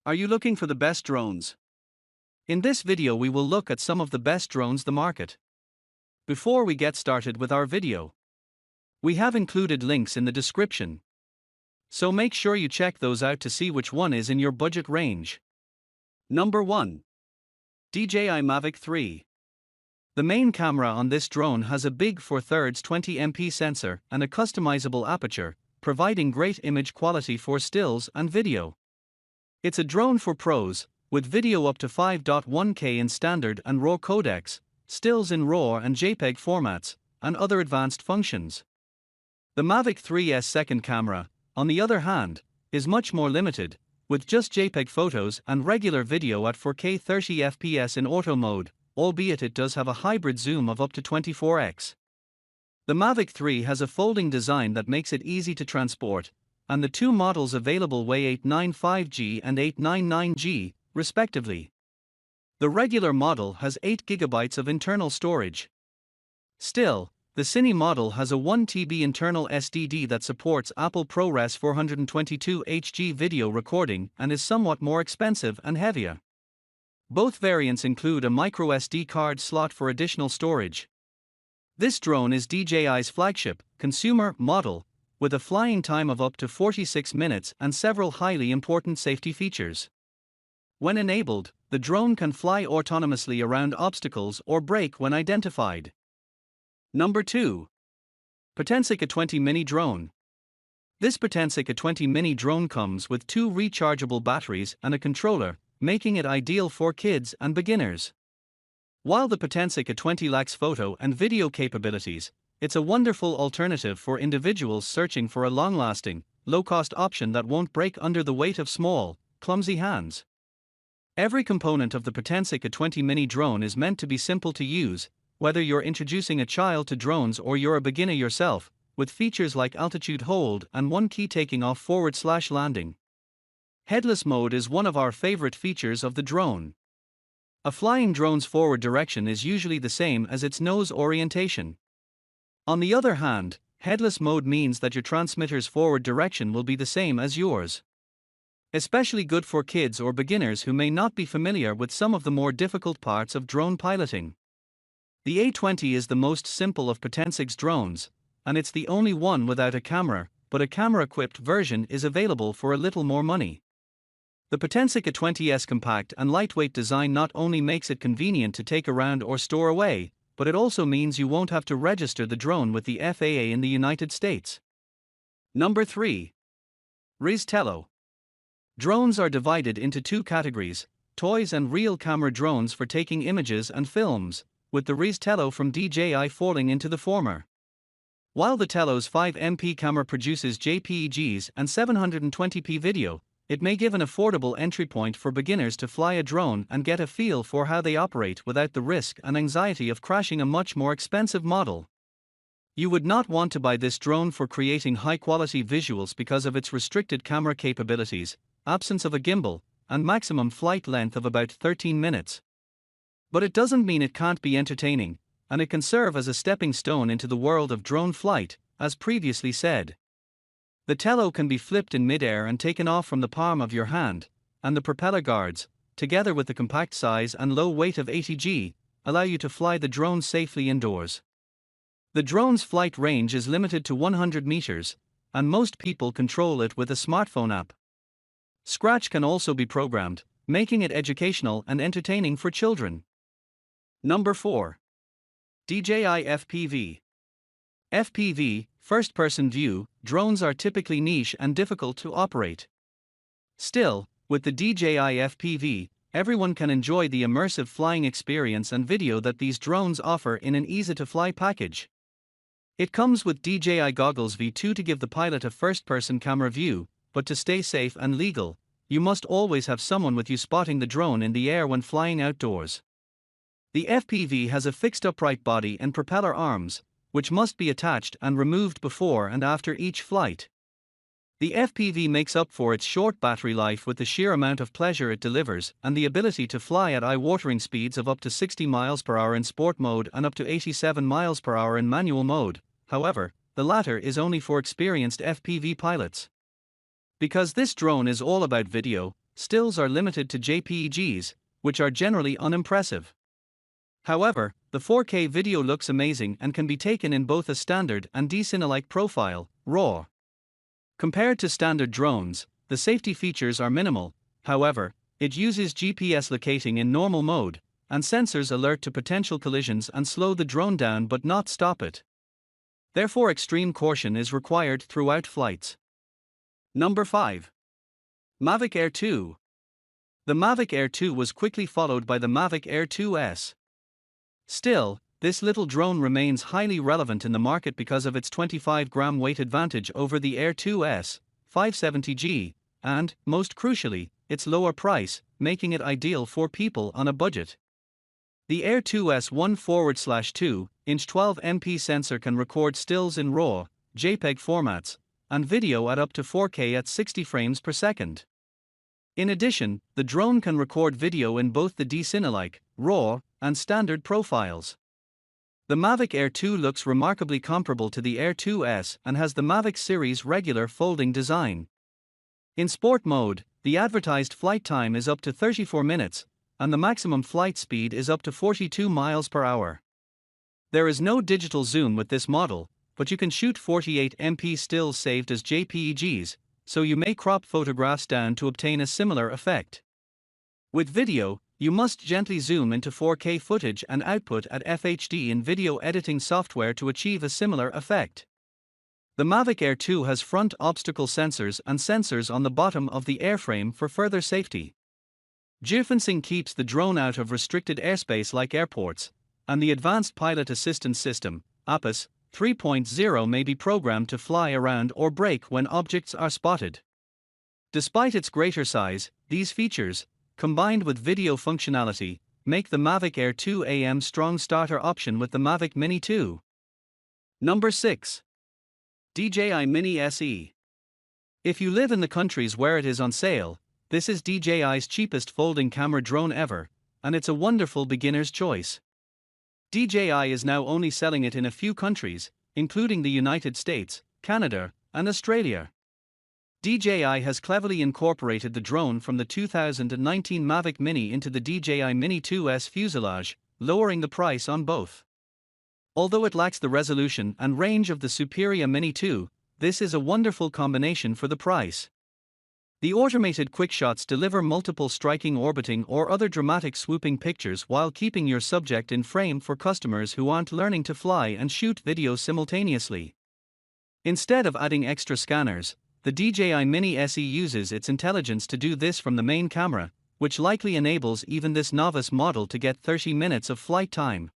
Are you looking for the best drones? In this video we will look at some of the best drones the market. Before we get started with our video, we have included links in the description. So make sure you check those out to see which one is in your budget range. Number 1. DJI Mavic 3. The main camera on this drone has a big 4/3 20MP sensor and a customizable aperture, providing great image quality for stills and video. It's a drone for pros, with video up to 5.1K in standard and RAW codecs, stills in RAW and JPEG formats, and other advanced functions. The Mavic 3's second camera, on the other hand, is much more limited, with just JPEG photos and regular video at 4K 30fps in auto mode, albeit it does have a hybrid zoom of up to 24x. The Mavic 3 has a folding design that makes it easy to transport, and the two models available weigh 895G and 899G, respectively. The regular model has 8GB of internal storage. Still, the Cine model has a 1TB internal SSD that supports Apple ProRes 422HG video recording and is somewhat more expensive and heavier. Both variants include a microSD card slot for additional storage. This drone is DJI's flagship, consumer model, with a flying time of up to 46 minutes and several highly important safety features. When enabled, the drone can fly autonomously around obstacles or brake when identified. Number 2. Potentica A20 Mini Drone. This Potentica A20 Mini Drone comes with two rechargeable batteries and a controller, making it ideal for kids and beginners. While the Potentica A20 lacks photo and video capabilities, it's a wonderful alternative for individuals searching for a long-lasting, low-cost option that won't break under the weight of small, clumsy hands. Every component of the Potentica A20 Mini Drone is meant to be simple to use, whether you're introducing a child to drones or you're a beginner yourself, with features like altitude hold and one key taking off /landing. Headless mode is one of our favorite features of the drone. A flying drone's forward direction is usually the same as its nose orientation. On the other hand, headless mode means that your transmitter's forward direction will be the same as yours. Especially good for kids or beginners who may not be familiar with some of the more difficult parts of drone piloting. The A20 is the most simple of Potentica's drones, and it's the only one without a camera, but a camera-equipped version is available for a little more money. The Potentica A20's compact and lightweight design not only makes it convenient to take around or store away, but it also means you won't have to register the drone with the FAA in the United States. Number 3. DJI Telo. Drones are divided into two categories, toys and real camera drones for taking images and films, with the DJI Telo from DJI falling into the former. While the Telo's 5MP camera produces JPEGs and 720p video, it may give an affordable entry point for beginners to fly a drone and get a feel for how they operate without the risk and anxiety of crashing a much more expensive model. You would not want to buy this drone for creating high-quality visuals because of its restricted camera capabilities, absence of a gimbal, and maximum flight length of about 13 minutes. But it doesn't mean it can't be entertaining, and it can serve as a stepping stone into the world of drone flight, as previously said. The Tello can be flipped in mid-air and taken off from the palm of your hand, and the propeller guards, together with the compact size and low weight of 80G, allow you to fly the drone safely indoors. The drone's flight range is limited to 100 meters, and most people control it with a smartphone app. Scratch can also be programmed, making it educational and entertaining for children. Number 4. DJI FPV. FPV, first-person view, drones are typically niche and difficult to operate. Still, with the DJI FPV, everyone can enjoy the immersive flying experience and video that these drones offer in an easy-to-fly package. It comes with DJI Goggles V2 to give the pilot a first-person camera view, but to stay safe and legal, you must always have someone with you spotting the drone in the air when flying outdoors. The FPV has a fixed upright body and propeller arms, which must be attached and removed before and after each flight. The FPV makes up for its short battery life with the sheer amount of pleasure it delivers and the ability to fly at eye-watering speeds of up to 60 miles per hour in sport mode and up to 87 miles per hour in manual mode. However, the latter is only for experienced FPV pilots. Because this drone is all about video, stills are limited to JPEGs, which are generally unimpressive. However, the 4K video looks amazing and can be taken in both a standard and DCine-like profile, RAW. Compared to standard drones, the safety features are minimal. However, it uses GPS locating in normal mode, and sensors alert to potential collisions and slow the drone down but not stop it. Therefore, extreme caution is required throughout flights. Number 5. Mavic Air 2. The Mavic Air 2 was quickly followed by the Mavic Air 2S. Still, this little drone remains highly relevant in the market because of its 25-gram weight advantage over the Air 2S, 570G, and, most crucially, its lower price, making it ideal for people on a budget. The Air 2S 1/2-inch 12MP sensor can record stills in RAW, JPEG formats, and video at up to 4K at 60 frames per second. In addition, the drone can record video in both the DCine-like, RAW, and standard profiles. The Mavic Air 2 looks remarkably comparable to the Air 2S and has the Mavic series regular folding design. In sport mode, the advertised flight time is up to 34 minutes, and the maximum flight speed is up to 42 miles per hour. There is no digital zoom with this model, but you can shoot 48MP stills saved as JPEGs, so you may crop photographs down to obtain a similar effect. With video, you must gently zoom into 4K footage and output at FHD in video editing software to achieve a similar effect. The Mavic Air 2 has front obstacle sensors and sensors on the bottom of the airframe for further safety. Geofencing keeps the drone out of restricted airspace like airports, and the Advanced Pilot Assistance System, APAS 3.0 may be programmed to fly around or brake when objects are spotted. Despite its greater size, these features, combined with video functionality, make the Mavic Air 2 a strong starter option with the Mavic Mini 2. Number 6. DJI Mini SE. If you live in the countries where it is on sale, this is DJI's cheapest folding camera drone ever, and it's a wonderful beginner's choice. DJI is now only selling it in a few countries, including the United States, Canada, and Australia. DJI has cleverly incorporated the drone from the 2019 Mavic Mini into the DJI Mini 2S fuselage, lowering the price on both. Although it lacks the resolution and range of the superior Mini 2, this is a wonderful combination for the price. The automated quickshots deliver multiple striking orbiting or other dramatic swooping pictures while keeping your subject in frame for customers who aren't learning to fly and shoot video simultaneously. Instead of adding extra scanners, the DJI Mini SE uses its intelligence to do this from the main camera, which likely enables even this novice model to get 30 minutes of flight time.